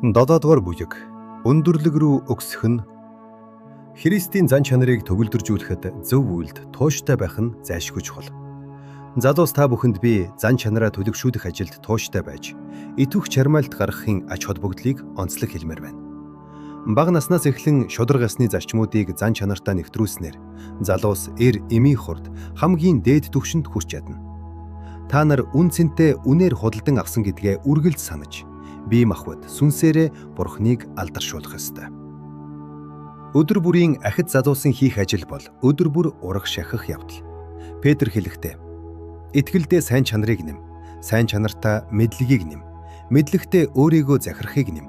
Додоодгоор бүжиг өндөрлөг рүү өгсөх нь Христийн зан чанарыг төгөлдржүүлэхэд зөв үйлд тууштай байх нь зайлшгүй чухал. Залуус та бүхэнд би зан чанараа төлөвшүүлэх ажилд тууштай байж, итвэх чармайлт гаргахын ач холбогдлыг онцлог хэлмээр байна. Бага наснаас эхлэн шударга ясны зарчмуудыг зан чанартаа нэвтрүүлснээр залуус эмийн хурд хамгийн дээд түвшинд хүрч чадна. Та нар үн цэнтэй үнээр худалдан авсан гэдгээ үргэлж санаж, бие махбод сүнсээрээ Бурхныг алдаршуулах ёстой. Өдөр бүрийн ахид залуусын хийх ажил бол өдөр бүр урах шахах явдал. Петр хэлэхдээ: итгэлдээ сайн чанарыг нэм, сайн чанартаа мэдлэгийг нэм, мэдлэгтээ өөрийгөө захирахыг нэм,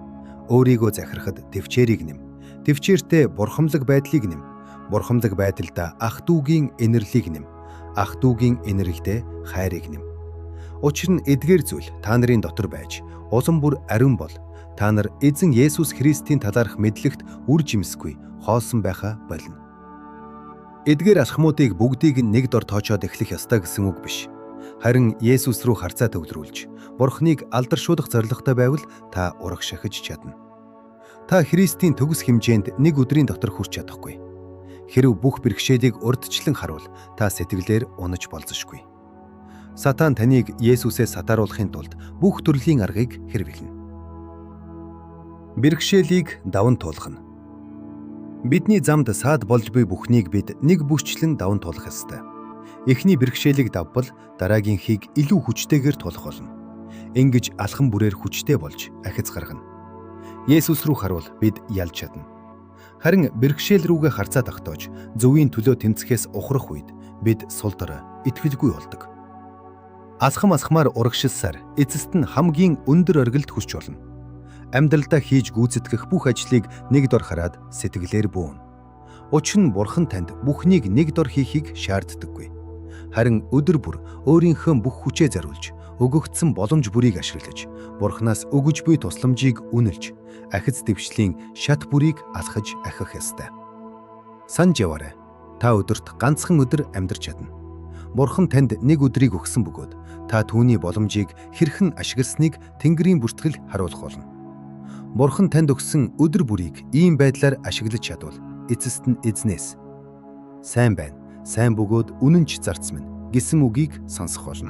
өөрийгөө захирахад төвчээрийг нэм, төвчээртээ бурхамлаг байдлыг нэм, бурхамлаг байдалдаа ах дүүгийн инэрлийг нэм, ах дүүгийн инэрлдээ хайрыг нэм. Учир нь эдгээр зүйл та нарын дотор байж, улам бүр ариун бол та нар эзэн Есүс Христийн талаарх мэдлэгт үр жимсгүй хоосон байхаа болно. Эдгээр алхмуудыг бүгдийг нэг дор тоочоод эхлэх ёстой гэсэн үг биш. Харин Есүс рүү харцаа төвлөрүүлж, Бурхныг алдаршуулах зорилготой байвал та урах шахиж чадна. Та Христийн төгс хэмжээнд нэг өдрийн дотор хүрч чадахгүй. Хэрэв бүх бэрхшээлийг урдчлан харуул, та сэтгэлээр унаж болзошгүй. Сатан таныг Есүсээс сатааруулахын тулд бүх төрлийн аргыг хэрэглэнэ. Бэрхшээлийг даван туулах нь. Бидний замд саад болж буй бүхнийг бид нэг бүсчлэн даван туулах ёстой. Эхний бэрхшээлийг давбал дараагийнхыг илүү хүчтэйгээр туулах болно. Ингэж алхам бүрээр хүчтэй болж ахиц гаргана. Есүс рүү харуул бид ялж чадна. Харин бэрхшээл рүүгээ харцаа тогтоож зөвийн төлөө тэмцэхээс ухрах үед бид сул дор итгэлгүй болдог. Алхамаар урагшилсаар эцэст нь хамгийн өндөр оргилд хүрч болно. Амьдралдаа хийж гүйцэтгэх бүх ажлыг нэг дор хараад сэтгэлээр бөөнө. Учир нь Бурхан танд бүхнийг нэг дор хийхийг шаарддаггүй. Харин өдөр бүр өөрийнхөө бүх хүчээ зориулж, өгөгдсөн боломж бүрийг ашиглаж, Бурханаас өгөж буй тусламжийг үнэлж, ахиц дэвшлийн шат бүрийг алхаж ахих ёстой. Санаж яваарай. Та өдөрт ганцхан өдөр амьдарч чадна. Бурхан танд нэг өдрийг өгсөн бөгөөд та түүний боломжийг хэрхэн ашигласныг Тэнгэрийн бүртгэл харуулах болно. Бурхан танд өгсөн өдөр бүрийг ийм байдлаар ашиглаж чадвал эцэст нь эзнээс "Сайн байна, сайн бөгөөд үнэнч зарц минь" гэсэн үгийг сонсох болно.